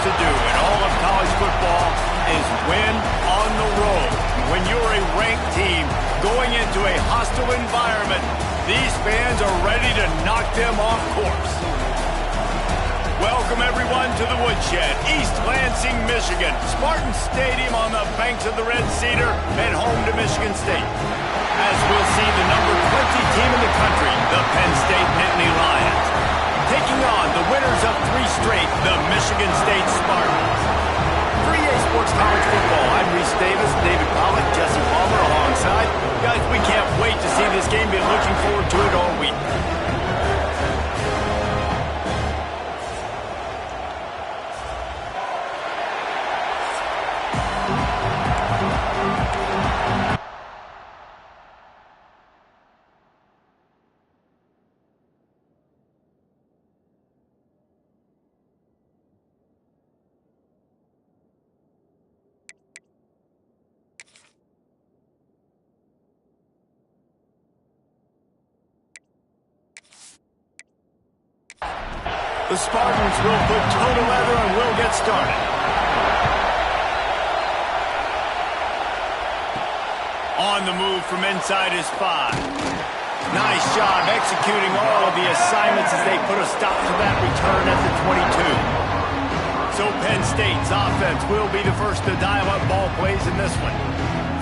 to do in all of college football is win on the road. When you're a ranked team going into a hostile environment, these fans are ready to knock them off course. Welcome, everyone, to the Woodshed, East Lansing, Michigan. Spartan Stadium on the banks of the Red Cedar and home to Michigan State. As we'll see the number 20 team in the country, the Penn State Nittany Lions, taking on the winners of 3 straight, the Michigan State Spartans. For EA Sports College Football, I'm Reese Davis, David Pollack, Jesse Palmer alongside. Guys, we can't wait to see this game. Been looking forward to it all week. The Spartans will put toe to leather and will get started. On the move from inside his 5. Nice job executing all of the assignments as they put a stop to that return at the 22. So Penn State's offense will be the first to dial up ball plays in this one.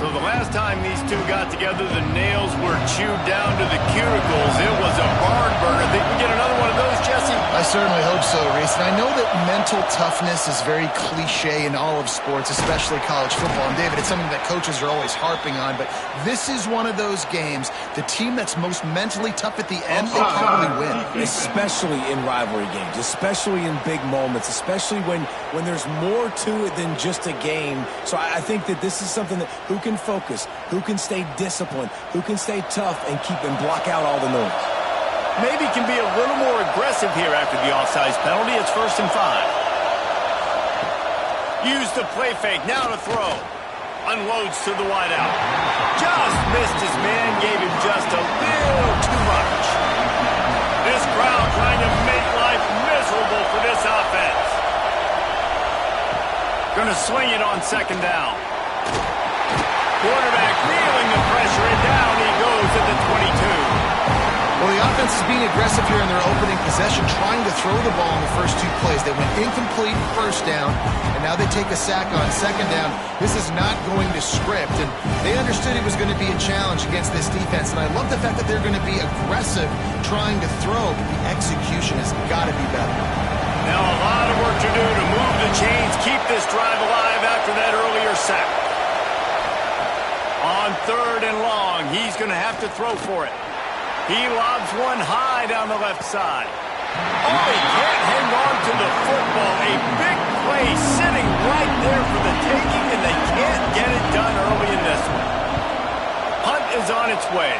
So the last time these two got together, the nails were chewed down to the cuticles. It was a barn burner. Think we get another one of those, Jesse? I certainly hope so, Reese. And I know that mental toughness is very cliche in all of sports, especially college football. And David, it's something that coaches are always harping on. But this is one of those games, the team that's most mentally tough at the end, they probably win. Especially in rivalry games, especially in big moments, especially when there's more to it than just a game. So I think that this is something that who can focus, who can stay disciplined, who can stay tough and keep and block out all the noise. Maybe can be a little more aggressive here after the offsides penalty. It's 1st and 5. Use the play fake, now to throw. Unloads to the wideout. Just missed his man, gave him just a little too much. This crowd trying to make life miserable for this offense. Gonna swing it on 2nd down. Quarterback feeling the pressure, and down he goes at the 22. Well, the offense is being aggressive here in their opening possession, trying to throw the ball in the first 2 plays. They went incomplete 1st down, and now they take a sack on 2nd down. This is not going to script, and they understood it was going to be a challenge against this defense, and I love the fact that they're going to be aggressive trying to throw, but the execution has got to be better. Now a lot of work to do to move the chains, keep this drive alive after that earlier sack. On 3rd and long, he's going to have to throw for it. He lobs one high down the left side. Oh, he can't hang on to the football. A big play sitting right there for the taking, and they can't get it done early in this one. Punt is on its way.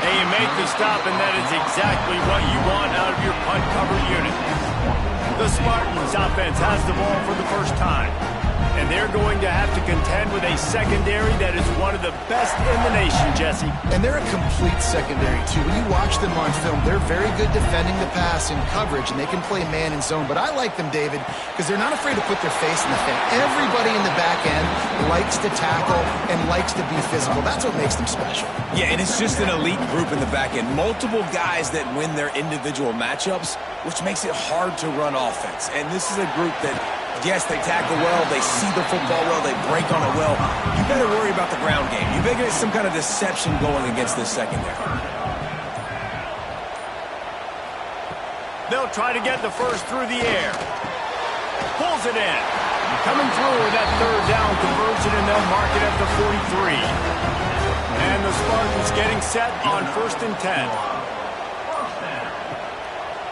And you make the stop, and that is exactly what you want out of your punt cover unit. The Spartans offense has the ball for the first time. And they're going to have to contend with a secondary that is one of the best in the nation, Jesse. And they're a complete secondary, too. When you watch them on film, they're very good defending the pass and coverage, and they can play man and zone. But I like them, David, because they're not afraid to put their face in the thing. Everybody in the back end likes to tackle and likes to be physical. That's what makes them special. Yeah, and it's just an elite group in the back end. Multiple guys that win their individual matchups, which makes it hard to run offense. And this is a group that, yes, they tackle well, they see the football well, they break on it well. You better worry about the ground game. You better get some kind of deception going against this secondary. They'll try to get the first through the air. Pulls it in. Coming through with that 3rd down conversion, and they'll mark it at the 43. And the Spartans getting set on 1st and 10.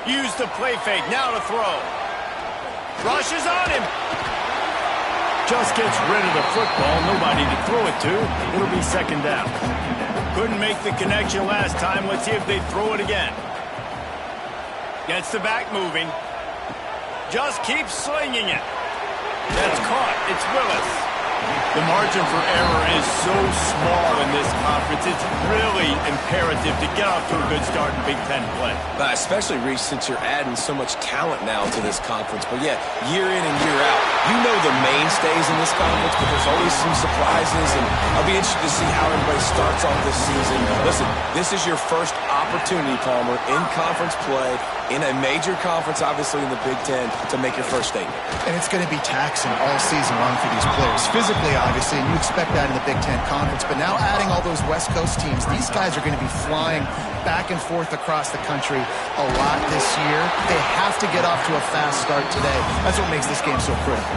Use the play fake, now to throw. Rushes on him. Just gets rid of the football. Nobody to throw it to. It'll be 2nd down. Couldn't make the connection last time. Let's see if they throw it again. Gets the back moving. Just keeps slinging it. That's caught. It's Willis. The margin for error is so small in this conference. It's really imperative to get off to a good start in Big Ten play. Especially, Reese, since you're adding so much talent now to this conference. But yeah, year in and year out, you know the mainstays in this conference, but there's always some surprises, and I'll be interested to see how everybody starts off this season. Listen, this is your first opportunity, Palmer, in conference play, in a major conference, obviously in the Big Ten, to make your first statement. And it's going to be taxing all season long for these players. Physically, obviously, and you expect that in the Big Ten Conference. But now adding all those West Coast teams, these guys are going to be flying back and forth across the country a lot this year. They have to get off to a fast start today. That's what makes this game so critical.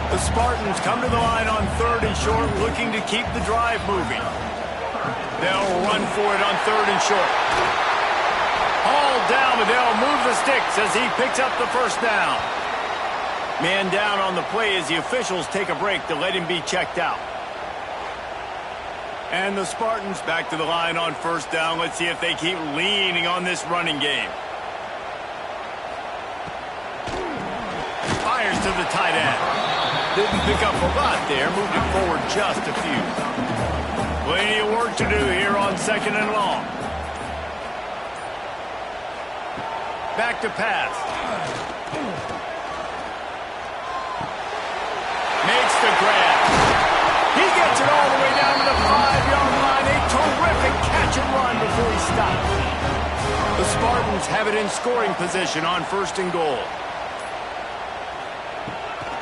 The Spartans come to the line on 3rd and short, looking to keep the drive moving. They'll run for it on 3rd and short. Hauled down, but they'll move the sticks as he picks up the first down. Man down on the play as the officials take a break to let him be checked out. And the Spartans back to the line on 1st down. Let's see if they keep leaning on this running game. Fires to the tight end. Didn't pick up a lot there, moved it forward just a few. Plenty of work to do here on 2nd and long. Back to pass. Makes the grab. He gets it all the way down to the 5-yard line. A terrific catch and run before he stops. The Spartans have it in scoring position on 1st and goal.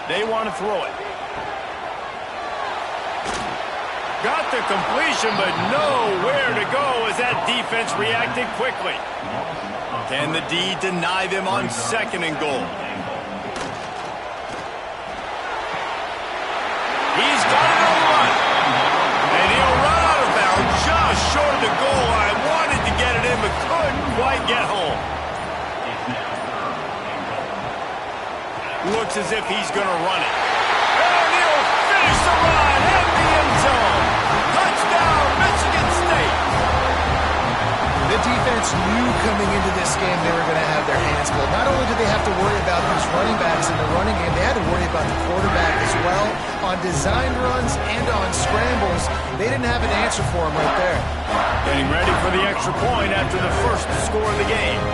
They want to throw it. Got the completion, but nowhere to go as that defense reacted quickly. Can the D deny them on 2nd and goal? He's got it on the run. And he'll run out of bounds just short of the goal line. Wanted to get it in, but couldn't quite get home. Looks as if he's going to run it. And he'll finish the run at the end zone. Touchdown, Michigan State. The defense knew coming into this game they were going to have their hands full. Not only did they have to worry about these running backs in the running game, they had to worry about the quarterback as well. On designed runs and on scrambles, they didn't have an answer for him right there. Getting ready for the extra point after the first score of the game.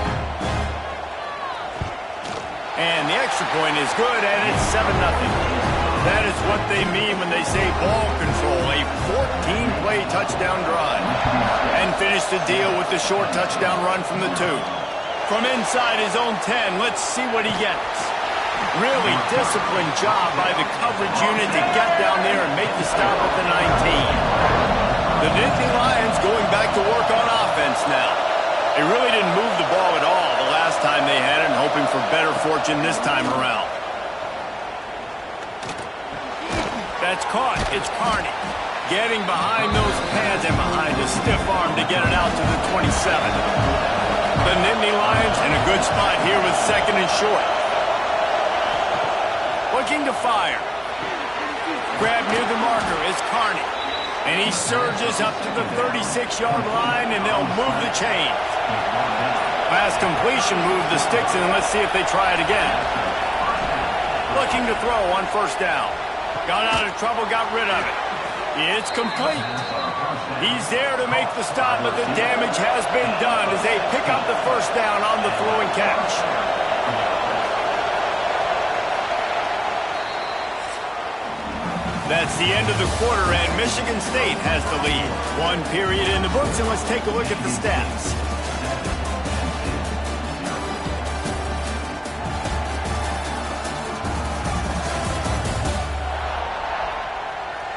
And the extra point is good, and it's 7-0. That is what they mean when they say ball control, a 14-play touchdown drive. And finish the deal with the short touchdown run from the 2. From inside his own 10, let's see what he gets. Really disciplined job by the coverage unit to get down there and make the stop at the 19. The Nittany Lions going back to work on offense now. They really didn't move the ball at all the last time they had it, and hoping for better fortune this time around. That's caught. It's Carney. Getting behind those pads and behind a stiff arm to get it out to the 27. The Nittany Lions in a good spot here with 2nd and short. Looking to fire. Grab near the marker is Carney. And he surges up to the 36-yard line, and they'll move the chains. Pass completion, move the sticks, and let's see if they try it again. Looking to throw on 1st down. Got out of trouble, got rid of it. It's complete. He's there to make the stop, but the damage has been done as they pick up the 1st down on the throw and catch. That's the end of the quarter, and Michigan State has the lead. 1 period in the books, and let's take a look at the stats.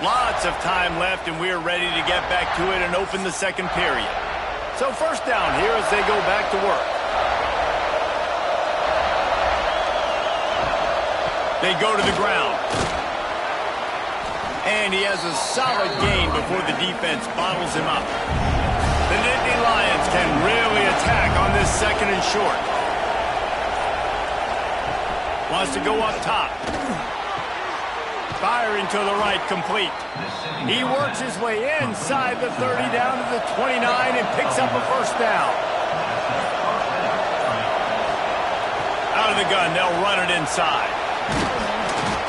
Lots of time left, and we're ready to get back to it and open the 2nd period. So 1st down here as they go back to work. They go to the ground. And he has a solid gain before the defense bottles him up. The Nittany Lions can really attack on this 2nd and short. Wants to go up top. Firing to the right, complete. He works his way inside the 30 down to the 29 and picks up a 1st down. Out of the gun, they'll run it inside.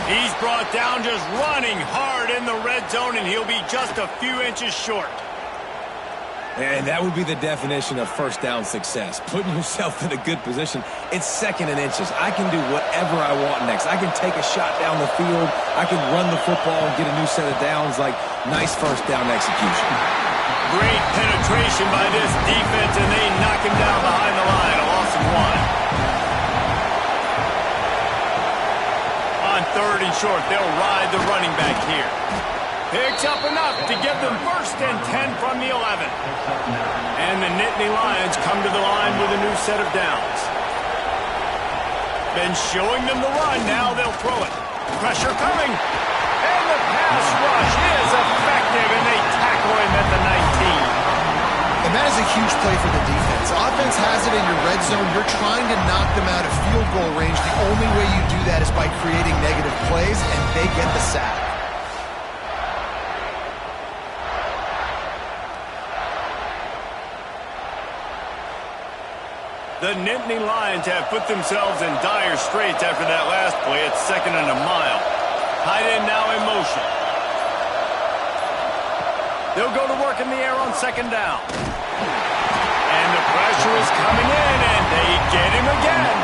He's brought down just running hard in the red zone, and he'll be just a few inches short. And that would be the definition of first down success. Putting yourself in a good position. It's second and inches. I can do whatever I want next. I can take a shot down the field. I can run the football and get a new set of downs. Like, nice first down execution. Great penetration by this defense, and they knock him down behind the line. A loss of 1. On third and short, they'll ride the running back here. Picks up enough to give them first and 10 from the 11. And the Nittany Lions come to the line with a new set of downs. Been showing them the run, now they'll throw it. Pressure coming. And the pass rush is effective, and they tackle him at the 19. And that is a huge play for the defense. Offense has it in your red zone. You're trying to knock them out of field goal range. The only way you do that is by creating negative plays, and they get the sack. The Nittany Lions have put themselves in dire straits after that last play. It's second and a mile. Tight end now in motion. They'll go to work in the air on second down. And the pressure is coming in, and they get him again.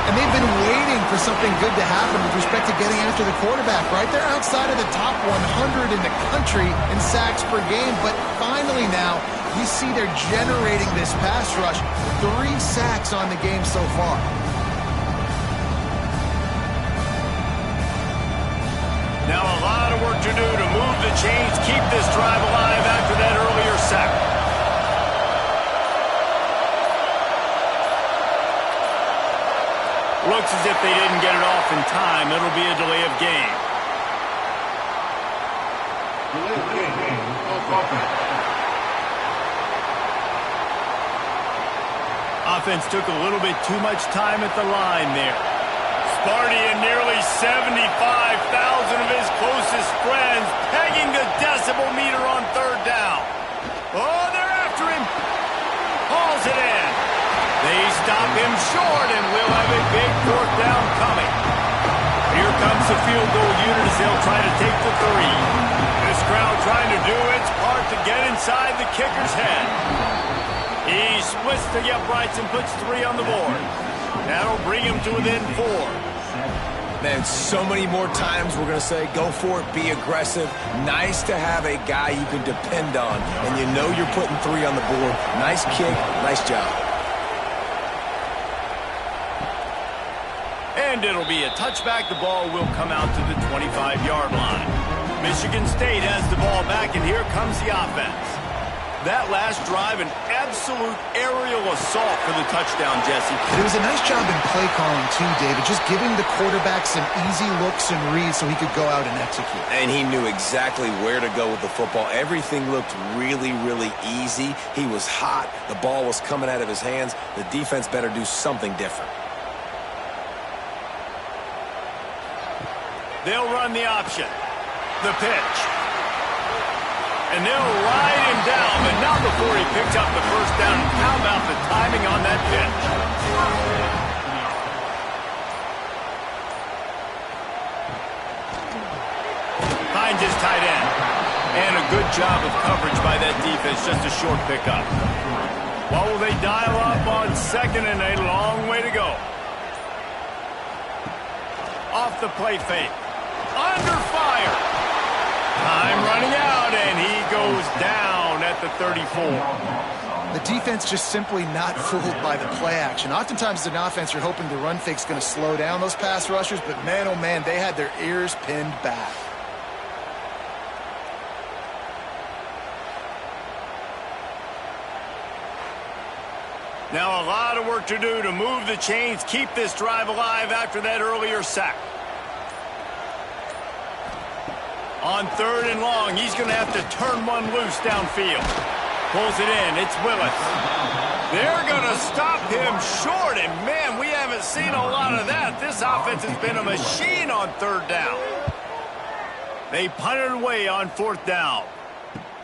And they've been waiting for something good to happen with respect to getting after the quarterback, right? They're outside of the top 100 in the country in sacks per game, but finally now you see they're generating this pass rush. 3 sacks on the game so far. Now a lot of work to do to move the chains, keep this drive alive after that earlier sack. Looks as if they didn't get it off in time. It'll be a delay of game. Offense took a little bit too much time at the line there. Sparty and nearly 75,000 of his closest friends pegging the decibel meter on third down. Oh, they're after him. Hauls it in. They stop him short, and we'll have a big fourth down coming. Here comes the field goal unit as they'll try to take the 3. This crowd trying to do its part to get inside the kicker's head. He splits the uprights and puts 3 on the board. That'll bring him to within 4. Man, so many more times we're going to say, go for it, be aggressive. Nice to have a guy you can depend on, and you know you're putting 3 on the board. Nice kick, nice job. And it'll be a touchback. The ball will come out to the 25-yard line. Michigan State has the ball back, and here comes the offense. That last drive, an absolute aerial assault for the touchdown, Jesse. It was a nice job in play calling, too, David, just giving the quarterback some easy looks and reads so he could go out and execute. And he knew exactly where to go with the football. Everything looked really, really easy. He was hot. The ball was coming out of his hands. The defense better do something different. They'll run the option. The pitch. And they'll ride him down, but not before he picks up the first down. How about the timing on that pitch? Finds his tight end. And a good job of coverage by that defense, just a short pickup. What will they dial up on second and a long way to go? Off the play fake. Under fire. Time running out, and he goes down at the 34. The defense just simply not fooled by the play action. Oftentimes as an offense, you're hoping the run fake's going to slow down those pass rushers, but man, oh man, they had their ears pinned back. Now a lot of work to do to move the chains, keep this drive alive after that earlier sack. On third and long, he's going to have to turn one loose downfield. Pulls it in. It's Willis. They're going to stop him short, and man, we haven't seen a lot of that. This offense has been a machine on third down. They punt it away on fourth down.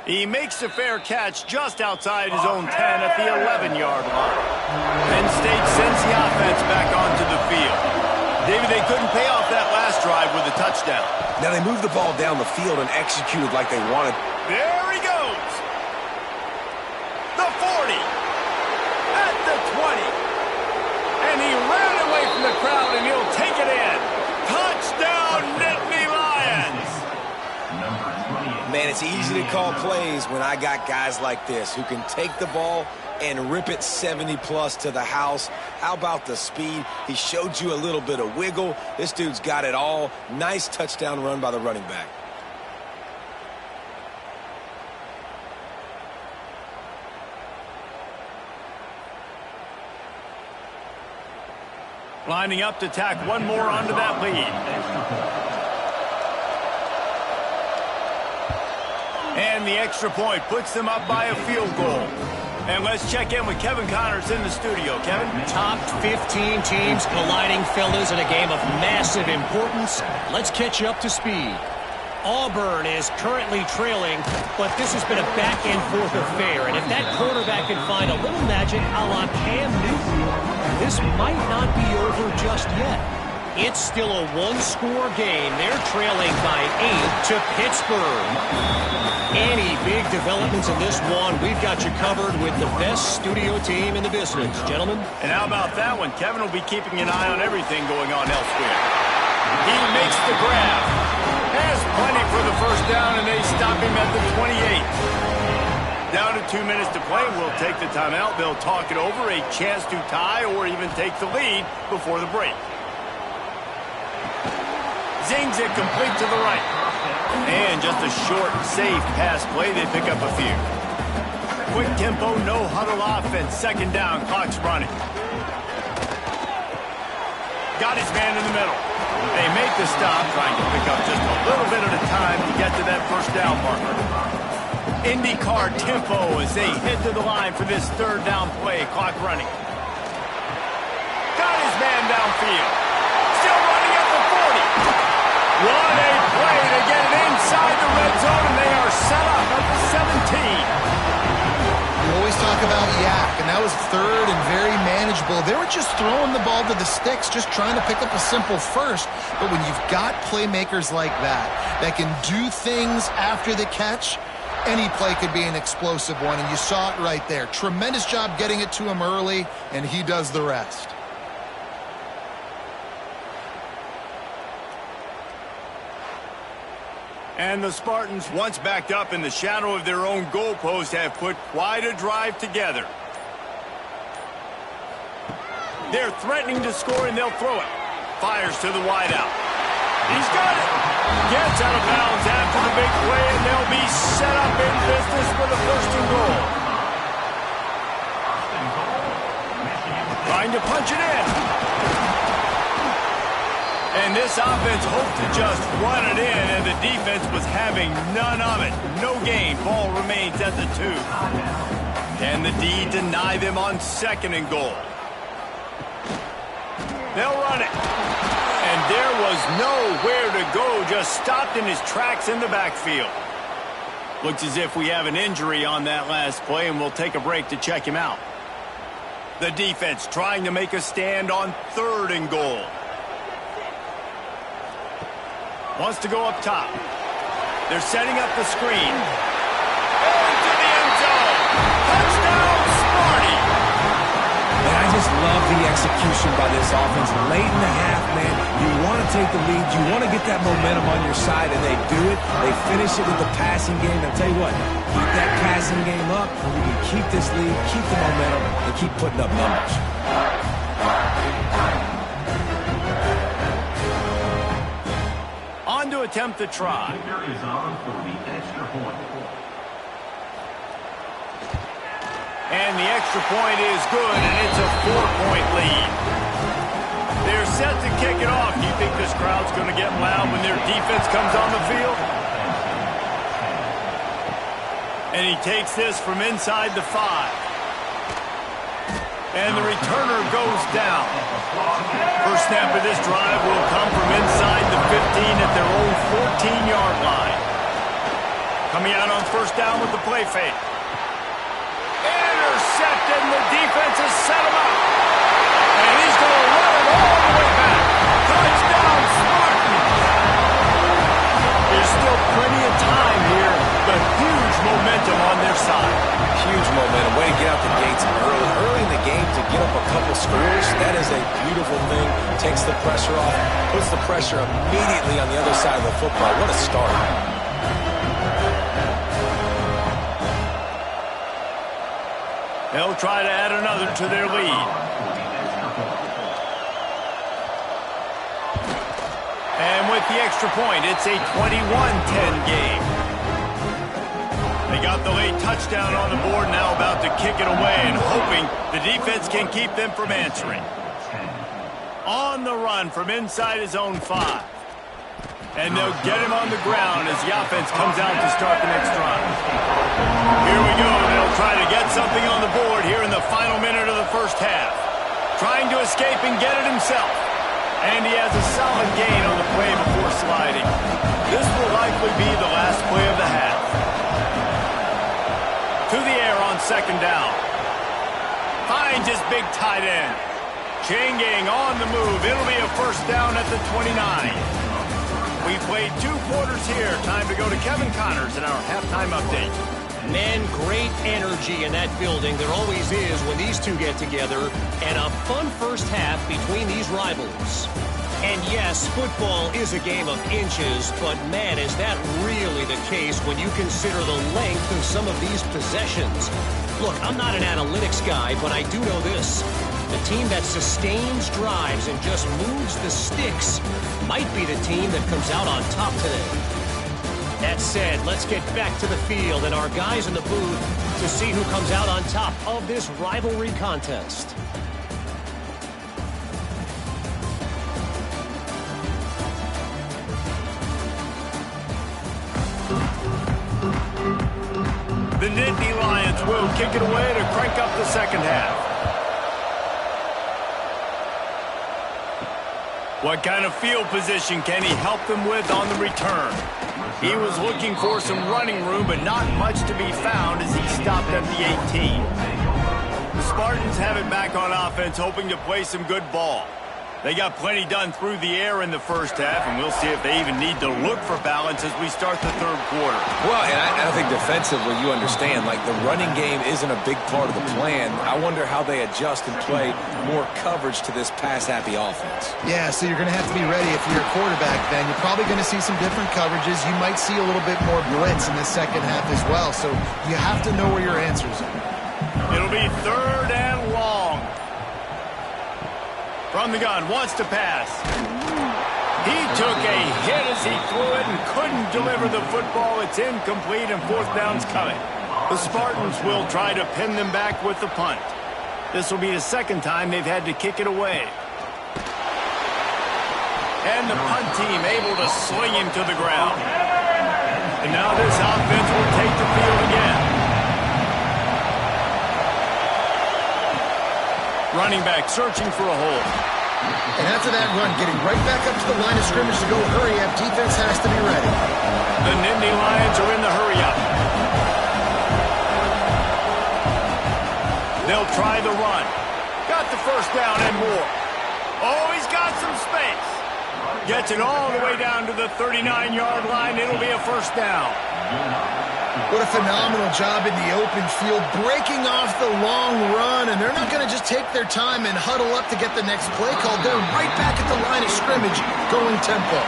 He makes a fair catch just outside his own 10 at the 11-yard line. Penn State sends the offense back onto the field. David, they couldn't pay off that last drive with a touchdown. Now they moved the ball down the field and executed like they wanted. There he goes. The 40. At the 20. And he ran away from the crowd, and he'll take it in. Touchdown, Nittany Lions. Man, it's easy to call plays when I got guys like this who can take the ball and rip it 70-plus to the house. How about the speed? He showed you a little bit of wiggle. This dude's got it all. Nice touchdown run by the running back. Lining up to tack one more onto that lead. And the extra point puts them up by a field goal. And let's check in with Kevin Connors in the studio. Kevin? Top 15 teams colliding, fellas, in a game of massive importance. Let's catch you up to speed. Auburn is currently trailing, but this has been a back-and-forth affair. And if that quarterback can find a little magic a la Cam Newton, this might not be over just yet. It's still a one-score game. They're trailing by 8 to Pittsburgh. Any big developments in this one, we've got you covered with the best studio team in the business, gentlemen. And how about that one? Kevin will be keeping an eye on everything going on elsewhere. He makes the grab. Has plenty for the first down, and they stop him at the 28. Down to 2 minutes to play. We'll take the timeout. They'll talk it over. A chance to tie or even take the lead before the break. Zings it complete to the right. And just a short, safe pass play. They pick up a few. Quick tempo, no huddle offense. Second down, clock's running. Got his man in the middle. They make the stop, trying to pick up just a little bit at a time to get to that first down marker. IndyCar tempo as they head to the line for this third down play. Clock running. Got his man downfield. Still running at the 40. What a play to get it inside the red zone, and they are set up at the 17. We always talk about yak, and that was third and very manageable. They were just throwing the ball to the sticks, just trying to pick up a simple first. But when you've got playmakers like that can do things after the catch, any play could be an explosive one, and you saw it right there. Tremendous job getting it to him early, and he does the rest. And the Spartans, once backed up in the shadow of their own goalpost, have put quite a drive together. They're threatening to score, and they'll throw it. Fires to the wideout. He's got it. Gets out of bounds after the big play, and they'll be set up in business for the first and goal. Trying to punch it in. And this offense hoped to just run it in, and the defense was having none of it. No gain. Ball remains at the 2. Can the D deny them on second and goal? They'll run it. And there was nowhere to go, just stopped in his tracks in the backfield. Looks as if we have an injury on that last play, and we'll take a break to check him out. The defense trying to make a stand on third and goal. Wants to go up top. They're setting up the screen. Into the end zone. Touchdown, Sparty. And I just love the execution by this offense. Late in the half, man, you want to take the lead. You want to get that momentum on your side, and they do it. They finish it with the passing game. I'll tell you what, keep that passing game up, and we can keep this lead, keep the momentum, and keep putting up numbers. On to attempt the try. And the extra point is good, and it's a 4-point lead. They're set to kick it off. Do you think this crowd's going to get loud when their defense comes on the field? And he takes this from inside the 5. And the returner goes down. First snap of this drive will come from inside the 15 at their own 14-yard line. Coming out on first down with the play fake. Intercepted, and the defense has set him up. And he's going to run it all the way back. momentum. Way to get out the gates early in the game to get up a couple scores. That is a beautiful thing. Takes the pressure off, puts the pressure immediately on the other side of the football. What a start. They'll try to add another to their lead. And with the extra point, it's a 21-10 game. They got the late touchdown on the board, now about to kick it away and hoping the defense can keep them from answering. On the run from inside his own 5. And they'll get him on the ground as the offense comes out to start the next drive. Here we go. They'll try to get something on the board here in the final minute of the first half. Trying to escape and get it himself. And he has a solid gain on the play before sliding. This will likely be the last play of the half. To the air on second down. Finds his big tight end. Changing on the move. It'll be a first down at the 29. We played 2 quarters here. Time to go to Kevin Connors in our halftime update. Man, great energy in that building. There always is when these two get together. And a fun first half between these rivals. And yes, football is a game of inches, but man, is that really the case when you consider the length of some of these possessions. Look, I'm not an analytics guy, but I do know this. The team that sustains drives and just moves the sticks might be the team that comes out on top today. That said, let's get back to the field and our guys in the booth to see who comes out on top of this rivalry contest. The Nittany Lions will kick it away to crank up the second half. What kind of field position can he help them with on the return? He was looking for some running room, but not much to be found as he stopped at the 18. The Spartans have it back on offense, hoping to play some good ball. They got plenty done through the air in the first half, and we'll see if they even need to look for balance as we start the third quarter. Well, and I think defensively, you understand, like the running game isn't a big part of the plan. I wonder how they adjust and play more coverage to this pass-happy offense. Yeah, so you're going to have to be ready if you're a quarterback then. You're probably going to see some different coverages. You might see a little bit more blitz in the second half as well, so you have to know where your answers are. It'll be third and long. From the gun, wants to pass. He took a hit as he threw it and couldn't deliver the football. It's incomplete and fourth down's coming. The Spartans will try to pin them back with the punt. This will be the second time they've had to kick it away. And the punt team able to sling him to the ground. And now this offense will take the field again. Running back searching for a hole. And after that run, getting right back up to the line of scrimmage to go hurry up, defense has to be ready. The Nittany Lions are in the hurry up. They'll try the run. Got the first down and more. Oh, he's got some space. Gets it all the way down to the 39-yard line. It'll be a first down. What a phenomenal job in the open field, breaking off the long run, and they're not going to just take their time and huddle up to get the next play called. They're right back at the line of scrimmage, going tempo.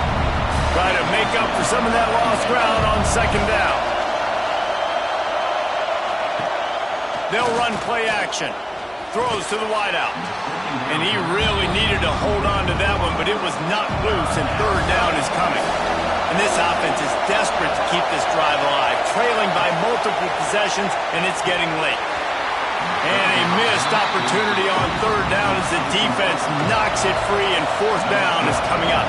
Try to make up for some of that lost ground on second down. They'll run play action. Throws to the wideout. And he really needed to hold on to that one, but it was not loose, and third down is coming. And this offense is desperate to keep this drive alive, trailing by multiple possessions, and it's getting late. And a missed opportunity on third down as the defense knocks it free, and fourth down is coming up.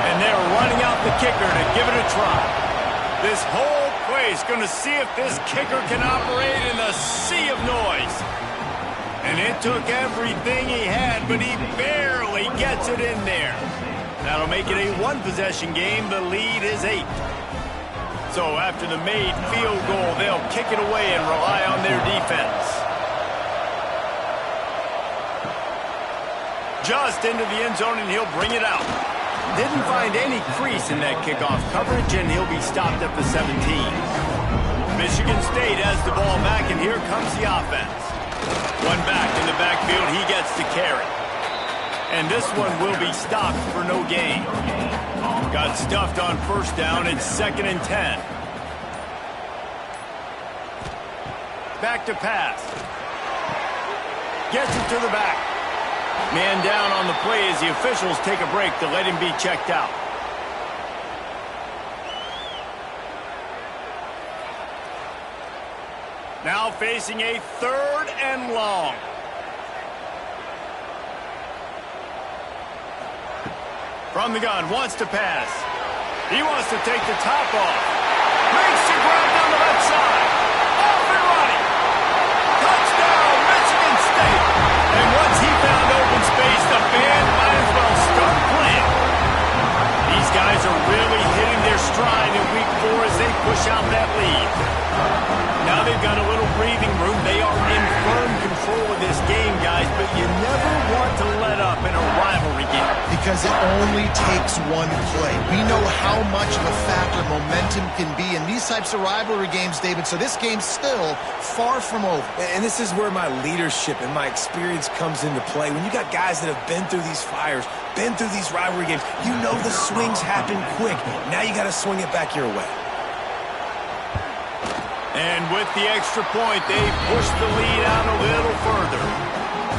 And they're running out the kicker to give it a try. This whole play is going to see if this kicker can operate in a sea of noise. And it took everything he had, but he barely gets it in there. That'll make it a one-possession game. The lead is 8. So after the made field goal, they'll kick it away and rely on their defense. Just into the end zone, and he'll bring it out. Didn't find any crease in that kickoff coverage, and he'll be stopped at the 17. Michigan State has the ball back, and here comes the offense. One back in the backfield, he gets to carry. And this one will be stopped for no gain. Got stuffed on first down. It's 2nd and 10. Back to pass. Gets it to the back. Man down on the play as the officials take a break to let him be checked out. Now facing a 3rd and long. From the gun, wants to pass. He wants to take the top off. Makes the grab down the left side. Off and running. Touchdown, Michigan State. And once he found open space, the band might as well start playing. These guys are really hitting their stride in week 4 as they push out that lead. Now they've got a little breathing room. They are in firm control of this game, guys, but you never want to let up in a rivalry game. Because it only takes one play. We know how much of a factor momentum can be in these types of rivalry games, David, so this game's still far from over. And this is where my leadership and my experience comes into play. When you got guys that have been through these fires, been through these rivalry games, you know the swings happen quick. Now you got to swing it back your way. And with the extra point, they push the lead out a little further.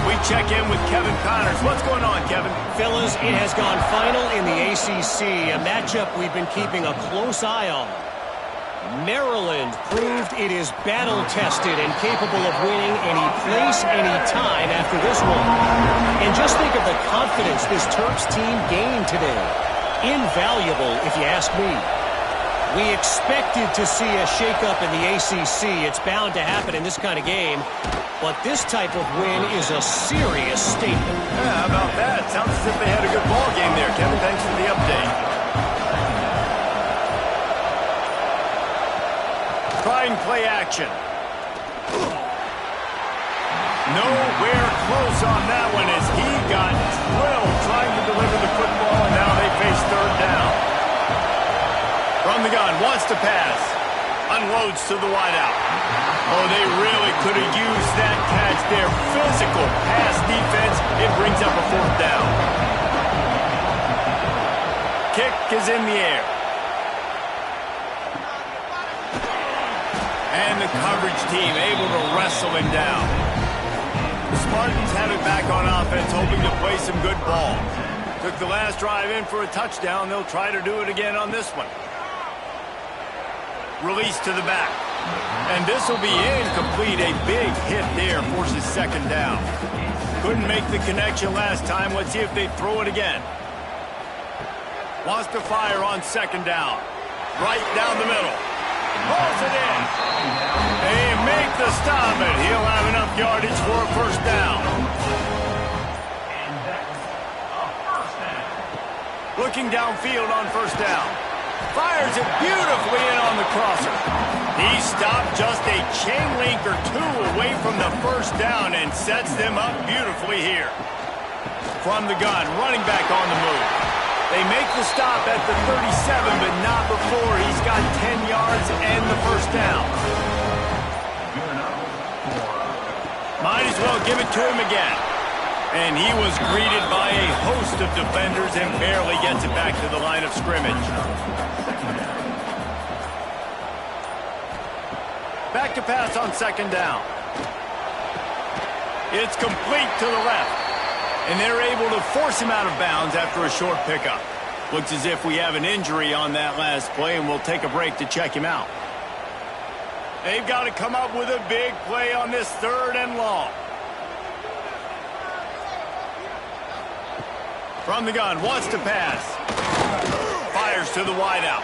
We check in with Kevin Connors. What's going on, Kevin? Fellas, it has gone final in the ACC, a matchup we've been keeping a close eye on. Maryland proved it is battle-tested and capable of winning any place, any time after this one. And just think of the confidence this Terps team gained today. Invaluable, if you ask me. We expected to see a shakeup in the ACC. It's bound to happen in this kind of game. But this type of win is a serious statement. Yeah, how about that? Sounds as if they had a good ball game there, Kevin. Thanks for the update. Trying play action. Nowhere close on that one as he got drilled trying to deliver the football, and now they face 3rd down. From the gun, wants to pass. Unloads to the wideout. Oh, they really could have used that catch there. Physical pass defense. It brings up a 4th down. Kick is in the air. And the coverage team able to wrestle him down. The Spartans have it back on offense, hoping to play some good ball. Took the last drive in for a touchdown. They'll try to do it again on this one. Release to the back. And this will be incomplete. A big hit there forces 2nd down. Couldn't make the connection last time. Let's see if they throw it again. Wants to fire on 2nd down. Right down the middle. Pulls it in. They make the stop, and he'll have enough yardage for a 1st down. Looking downfield on 1st down. Fires it beautifully in on the crosser. He stopped just a chain link or 2 away from the 1st down and sets them up beautifully here. From the gun, running back on the move. They make the stop at the 37, but not before he's got 10 yards and the 1st down. Might as well give it to him again. And he was greeted by a host of defenders and barely gets it back to the line of scrimmage. Back to pass on 2nd down. It's complete to the left. And they're able to force him out of bounds after a short pickup. Looks as if we have an injury on that last play, and we'll take a break to check him out. They've got to come up with a big play on this 3rd and long. From the gun, wants to pass. Fires to the wideout.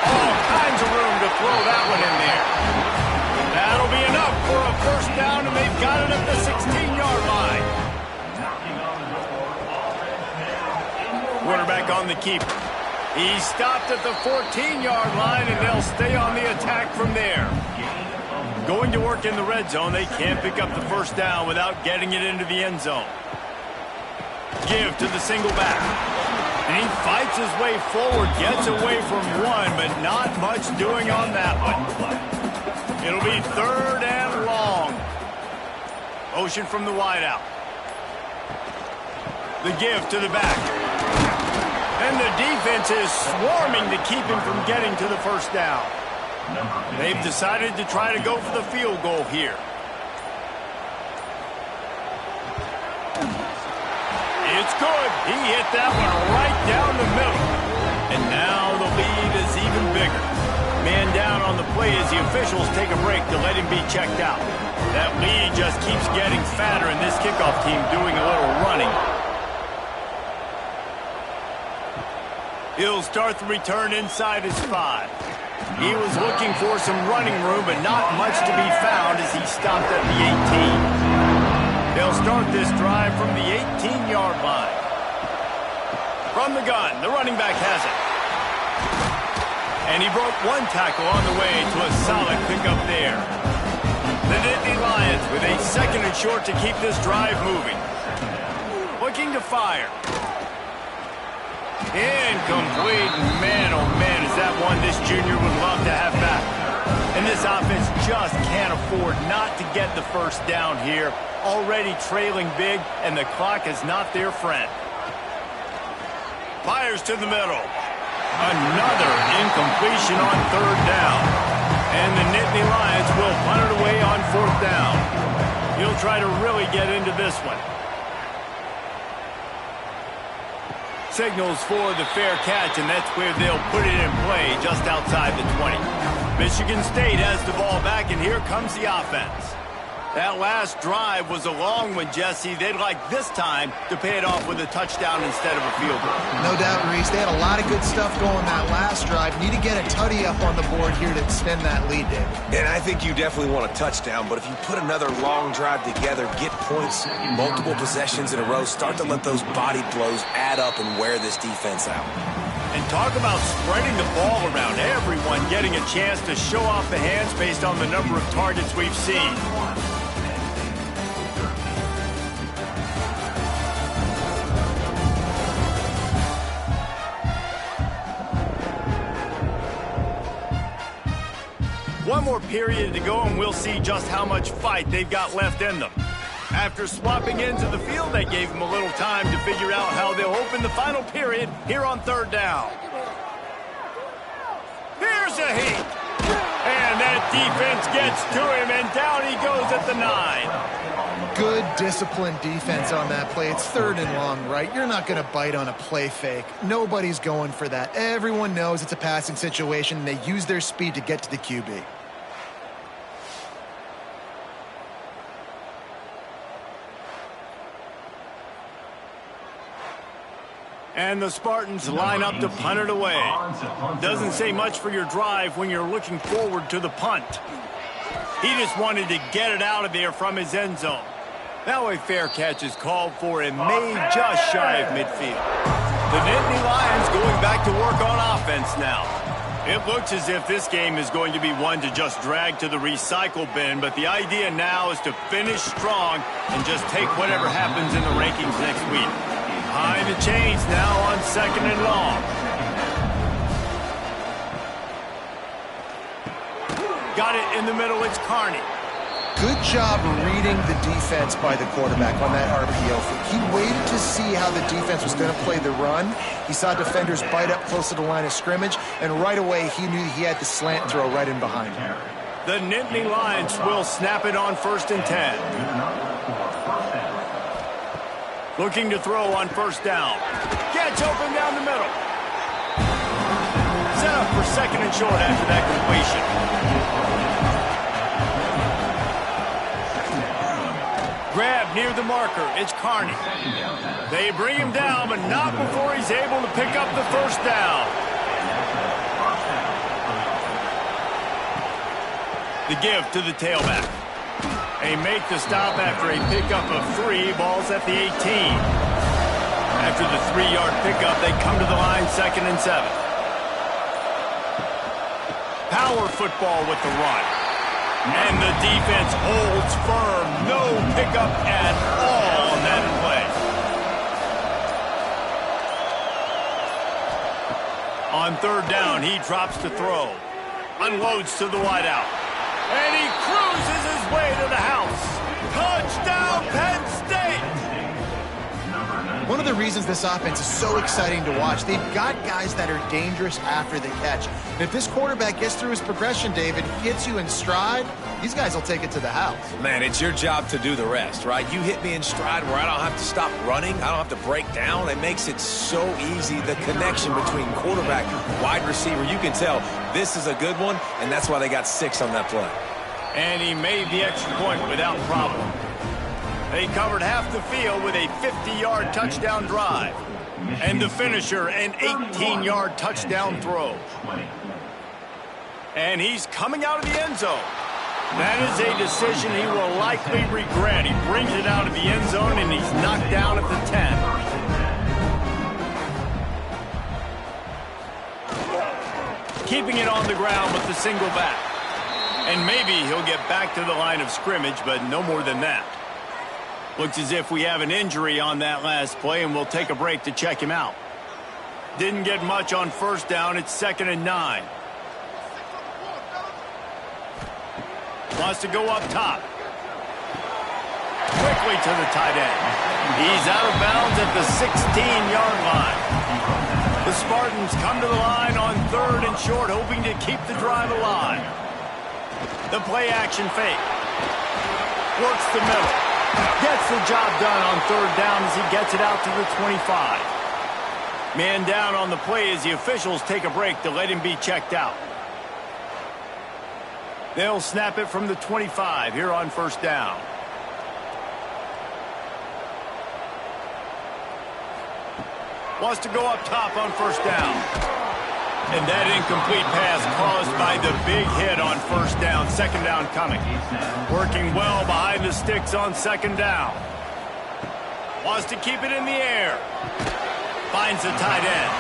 All kinds of room to throw that one in there. That'll be enough for a 1st down, and they've got it at the 16-yard line. Quarterback on the keeper. He stopped at the 14-yard line, and they'll stay on the attack from there. Going to work in the red zone, they can't pick up the 1st down without getting it into the end zone. Give to the single back. And he fights his way forward, gets away from one, but not much doing on that one. It'll be 3rd and long. Motion from the wideout. The give to the back. And the defense is swarming to keep him from getting to the first down. They've decided to try to go for the field goal here. It's good. He hit that one right down the middle. And now the lead is even bigger. Man down on the play as the officials take a break to let him be checked out. That lead just keeps getting fatter, and this kickoff team doing a little running. He'll start the return inside his 5. He was looking for some running room, but not much to be found as he stopped at the 18. They'll start this drive from the 18-yard line. From the gun, the running back has it. And he broke one tackle on the way to a solid pickup there. The Nittany Lions with a 2nd and short to keep this drive moving. Looking to fire. Incomplete. Man, oh man, is that one this junior would love to have back. And this offense just can't afford not to get the first down here. Already trailing big, and the clock is not their friend. Fires to the middle. Another incompletion on 3rd down. And the Nittany Lions will punt it away on 4th down. He'll try to really get into this one. Signals for the fair catch, and that's where they'll put it in play just outside the 20. Michigan State has the ball back, and here comes the offense. That last drive was a long one, Jesse. They'd like this time to pay it off with a touchdown instead of a field goal. No doubt, Reese. They had a lot of good stuff going that last drive. Need to get a tutty up on the board here to extend that lead, Dave. And I think you definitely want a touchdown, but if you put another long drive together, get points, multiple possessions in a row, start to let those body blows add up and wear this defense out. And talk about spreading the ball around. Everyone getting a chance to show off the hands based on the number of targets we've seen. One more period to go, and we'll see just how much fight they've got left in them. After swapping into the field, they gave them a little time to figure out how they'll open the final period here on 3rd down. Here's a heat. And that defense gets to him, and down he goes at the 9. Good, disciplined defense on that play. It's 3rd and long, right? You're not going to bite on a play fake. Nobody's going for that. Everyone knows it's a passing situation, and they use their speed to get to the QB. And the Spartans line up to punt it away. Doesn't say much for your drive when you're looking forward to the punt. He just wanted to get it out of there from his end zone. Now a fair catch is called for and made just shy of midfield. The Nittany Lions going back to work on offense now. It looks as if this game is going to be one to just drag to the recycle bin, but the idea now is to finish strong and just take whatever happens in the rankings next week. Behind the chains now on 2nd and long. Got it in the middle, it's Carney. Good job reading the defense by the quarterback on that RPO. He waited to see how the defense was going to play the run. He saw defenders bite up close to the line of scrimmage, and right away he knew he had the slant throw right in behind him. The Nittany Lions will snap it on 1st and 10. Looking to throw on 1st down. Gets open down the middle. Set up for 2nd and short after that completion. Grab near the marker. It's Carney. They bring him down, but not before he's able to pick up the 1st down. The give to the tailback. They make the stop after a pickup of 3. Ball's at the 18. After the 3-yard pickup, they come to the line 2nd and 7. Power football with the run. And the defense holds firm. No pickup at all on that play. On 3rd down, he drops to throw. Unloads to the wideout. And he cruises his way to the house. Touchdown, Penn State! One of the reasons this offense is so exciting to watch, they've got guys that are dangerous after the catch. And if this quarterback gets through his progression, David, gets you in stride, these guys will take it to the house. Man, it's your job to do the rest, right? You hit me in stride where I don't have to stop running. I don't have to break down. It makes it so easy. The connection between quarterback and wide receiver, you can tell this is a good one, and that's why they got 6 on that play. And he made the extra point without problem. They covered half the field with a 50-yard touchdown drive. And the finisher, an 18-yard touchdown throw. And he's coming out of the end zone. That is a decision he will likely regret. He brings it out of the end zone, and he's knocked down at the 10. Keeping it on the ground with the single back. And maybe he'll get back to the line of scrimmage, but no more than that. Looks as if we have an injury on that last play, and we'll take a break to check him out. Didn't get much on first down. It's 2nd and 9. Wants to go up top. Quickly to the tight end. He's out of bounds at the 16-yard line. The Spartans come to the line on 3rd and short, hoping to keep the drive alive. The play-action fake. Works the middle. Gets the job done on 3rd down as he gets it out to the 25. Man down on the play as the officials take a break to let him be checked out. They'll snap it from the 25 here on 1st down. Wants to go up top on 1st down. And that incomplete pass caused by the big hit on 1st down. 2nd down coming. Working well behind the sticks on 2nd down. Wants to keep it in the air. Finds the tight end.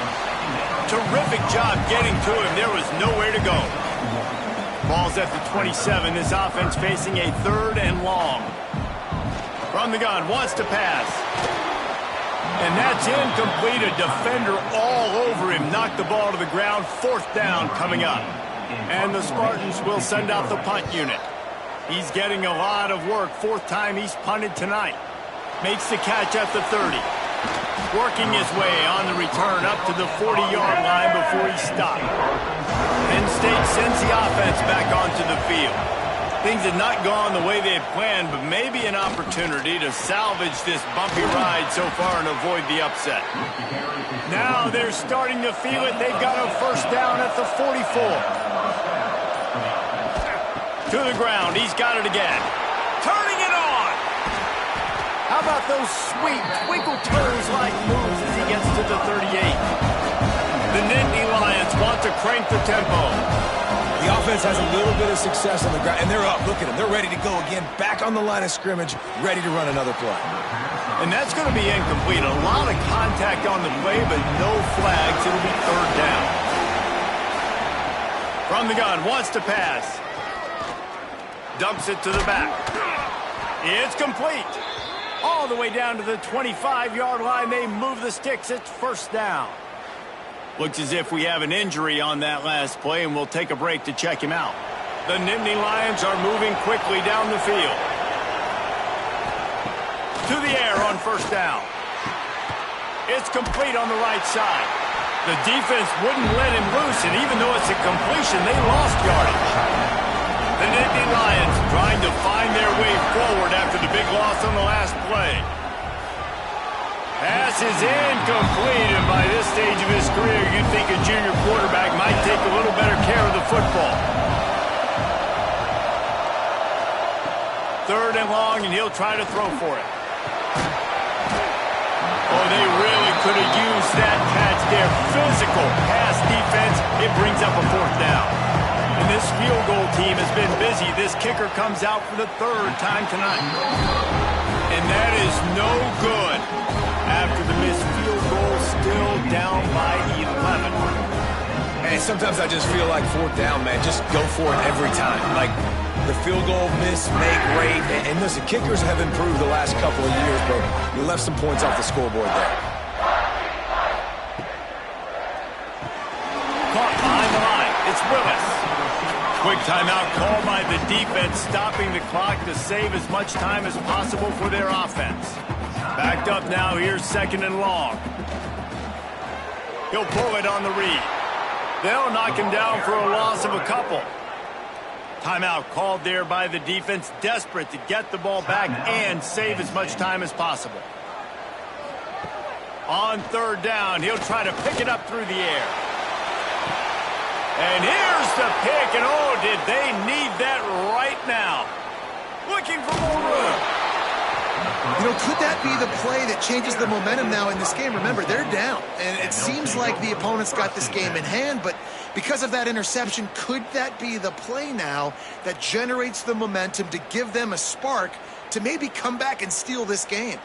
Terrific job getting to him. There was nowhere to go. Ball's at the 27. This offense facing a 3rd and long. From the gun, wants to pass. And that's incomplete. A defender all over him. Knocked the ball to the ground. 4th down coming up. And the Spartans will send out the punt unit. He's getting a lot of work. 4th time he's punted tonight. Makes the catch at the 30. Working his way on the return up to the 40-yard line before he stopped. Penn State sends the offense back onto the field. Things had not gone the way they had planned, but maybe an opportunity to salvage this bumpy ride so far and avoid the upset. Now they're starting to feel it. They've got a 1st down at the 44. To the ground. He's got it again. Turning it on. How about those sweet twinkle toes-like moves as he gets to the 38? The Nittany Lions want to crank the tempo. The offense has a little bit of success on the ground, and they're up. Look at them. They're ready to go again. Back on the line of scrimmage, ready to run another play. And that's going to be incomplete. A lot of contact on the play, but no flags. It'll be 3rd down. From the gun, wants to pass. Dumps it to the back. It's complete. All the way down to the 25-yard line. They move the sticks. It's 1st down. Looks as if we have an injury on that last play, and we'll take a break to check him out. The Nittany Lions are moving quickly down the field. To the air on 1st down. It's complete on the right side. The defense wouldn't let him loose, and even though it's a completion, they lost yardage. The Nittany Lions trying to find their way forward after the big loss on the last play. Pass is incomplete, and by this stage of his career, you'd think a junior quarterback might take a little better care of the football. 3rd and long, and he'll try to throw for it. Oh, they really could have used that catch there. Physical pass defense. It brings up a 4th down. And this field goal team has been busy. This kicker comes out for the 3rd time tonight. And that is no good. After the missed field goal, still down by 11. And sometimes I just feel like 4th down, man. Just go for it every time. Like the field goal miss, make, rate. And listen, kickers have improved the last couple of years, but we left some points off the scoreboard there. Caught behind the line. It's Willis. quick timeout called by the defense, stopping the clock to save as much time as possible for their offense. Backed up now, here's 2nd and long. He'll pull it on the read. They'll knock him down for a loss of a couple. Timeout called there by the defense, desperate to get the ball back and save as much time as possible. On 3rd down, he'll try to pick it up through the air. And here's the pick, and oh, did they need that right now. Looking for more room. You know, could that be the play that changes the momentum now in this game? Remember, they're down, and it seems like the opponent's got this game in hand, but because of that interception, could that be the play now that generates the momentum to give them a spark to maybe come back and steal this game?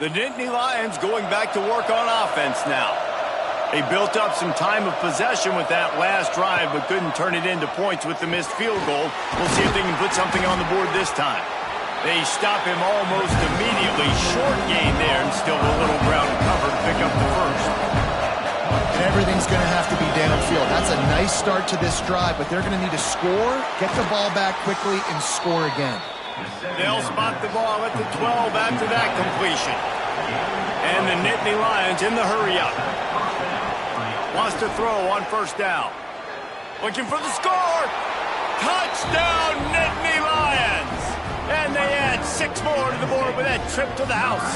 The Nittany Lions going back to work on offense now. They built up some time of possession with that last drive, but couldn't turn it into points with the missed field goal. We'll see if they can put something on the board this time. They stop him almost immediately. Short gain there, and still a little ground to cover to pick up the first. And everything's going to have to be downfield. That's a nice start to this drive, but they're going to need to score, get the ball back quickly, and score again. They'll spot the ball at the 12 after that completion. And the Nittany Lions in the hurry-up. Wants to throw on 1st down. Looking for the score. Touchdown, Nittany Lions. And they add 6 more to the board with that trip to the house.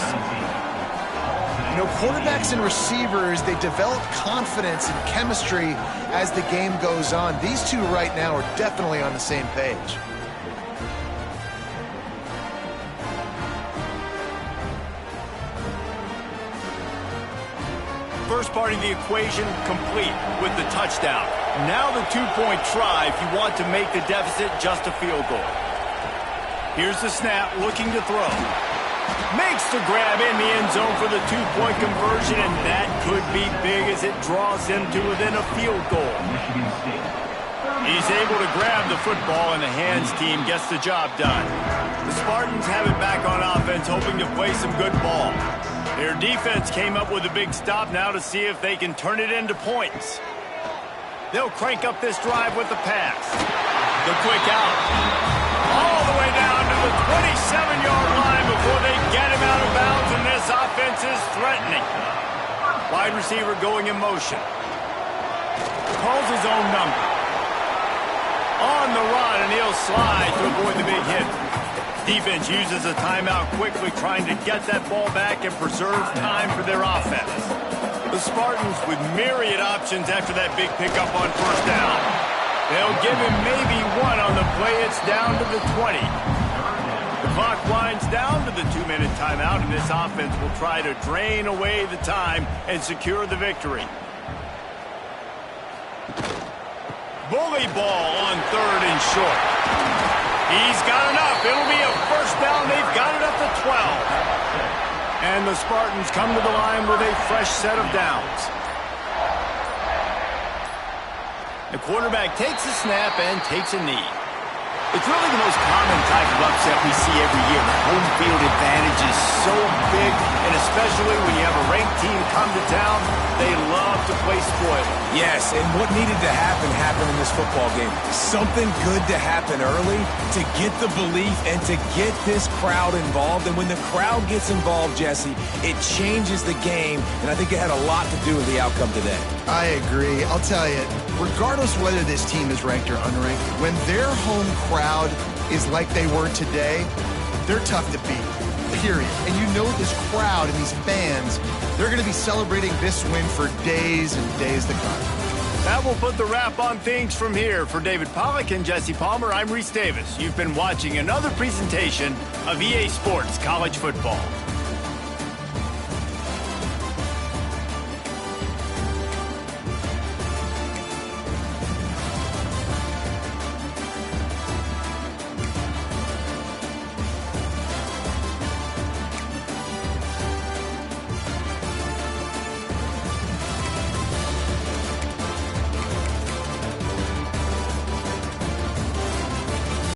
You know, quarterbacks and receivers, they develop confidence and chemistry as the game goes on. These two right now are definitely on the same page. First part of the equation complete with the touchdown. Now the 2-point try if you want to make the deficit just a field goal. Here's the snap, looking to throw. Makes the grab in the end zone for the 2-point conversion, and that could be big as it draws him to within a field goal. He's able to grab the football, and the hands team gets the job done. The Spartans have it back on offense, hoping to play some good ball. Their defense came up with a big stop now to see if they can turn it into points. They'll crank up this drive with the pass. The quick out. All the way down to the 27-yard line before they get him out of bounds, and this offense is threatening. Wide receiver going in motion. Calls his own number. On the run, and he'll slide to avoid the big hit. Defense uses a timeout quickly, trying to get that ball back and preserve time for their offense. The Spartans with myriad options after that big pickup on 1st down. They'll give him maybe one on the play. It's down to the 20. The clock winds down to the 2-minute timeout, and this offense will try to drain away the time and secure the victory. Bully ball on 3rd and short. He's got enough. It'll be a 1st down. They've got it up to 12. And the Spartans come to the line with a fresh set of downs. The quarterback takes a snap and takes a knee. It's really the most common type of upset we see every year. The home field advantage is so big, and especially when you have a ranked team come to town, they love to play spoiler. Yes, and what needed to happen happened in this football game. Something good to happen early to get the belief and to get this crowd involved. And when the crowd gets involved, Jesse, it changes the game, and I think it had a lot to do with the outcome today. I agree. I'll tell you, regardless whether this team is ranked or unranked, when their home crowd is like they were today, they're tough to beat, period. And you know this crowd and these fans, they're going to be celebrating this win for days and days to come. That will put the wrap on things from here. For David Pollack and Jesse Palmer, I'm Reese Davis. You've been watching another presentation of EA Sports College Football.